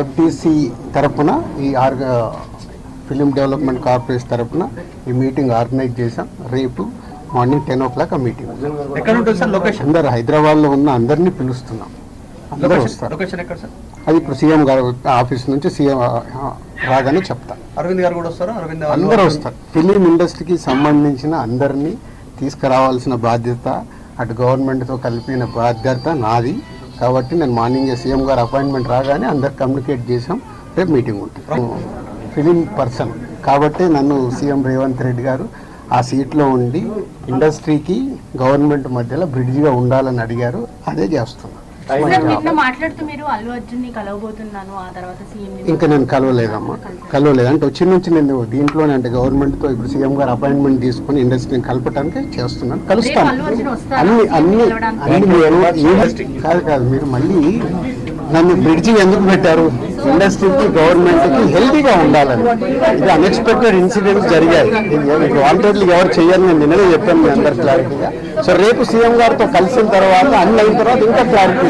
FDC తరపున ఈ film development corporation తరపున ఈ మీటింగ్ ఆర్గనైజ్ చేశాం. రేపు మార్నింగ్ 10 o'clock ఆ మీటింగ్. ఎక్కడ ఉంటుంది సార్ లొకేషన్? అందరు హైదరాబాద్లో ఉన్న అందరినీ పిలుస్తున్నాం. అందరూ వస్తారు. లొకేషన్ ఎక్కడ సార్? అది ఇప్పుడు సీఎం గారు ఆఫీస్ నుంచి సీఎం రాగానే చెప్తాను. అరవింద్ గారు కూడా వస్తారు. అందరూ వస్తారు. ఫిలిం ఇండస్ట్రీకి సంబంధించిన అందరినీ తీసుకురావాల్సిన బాధ్యత అటు గవర్నమెంట్తో కలిపిన బాధ్యత నాది. కాబట్టి నేను మార్నింగ్ సీఎం గారు అపాయింట్మెంట్ రాగానే అందరు కమ్యూనికేట్ చేసాం. రేపు మీటింగ్ ఉంటుంది. ఫిలిం పర్సన్ కాబట్టి నన్ను సీఎం రేవంత్ రెడ్డి గారు ఆ సీట్లో ఉండి ఇండస్ట్రీకి గవర్నమెంట్ మధ్యలో బ్రిడ్జిగా ఉండాలని అడిగారు. అదే చేస్తున్నాను. ఇంకా నేను కలవలేదమ్మా, కలవలేదు. అంటే వచ్చి నుంచి నేను దీంట్లోనే అంటే గవర్నమెంట్తో ఇప్పుడు సీఎం గారు అపాయింట్మెంట్ తీసుకుని ఇండస్ట్రీని కలపడానికి చేస్తున్నాను. కలుస్తాను. కాదు మీరు మళ్ళీ నన్ను బ్రిడ్జి ఎందుకు పెట్టారు? ఇండస్ట్రీకి గవర్నమెంట్కి హెల్తీగా ఉండాలని. ఇది అన్ఎక్స్పెక్టెడ్ ఇన్సిడెంట్స్ జరిగాయి. వాంటెడ్లీ ఎవరు చేయాలని నేను నిన్ననే చెప్పాను మీ అందరు క్లారిటీగా. సో రేపు సీఎం గారితో కలిసిన తర్వాత అన్ని అయిన తర్వాత ఇంకా క్లారిటీ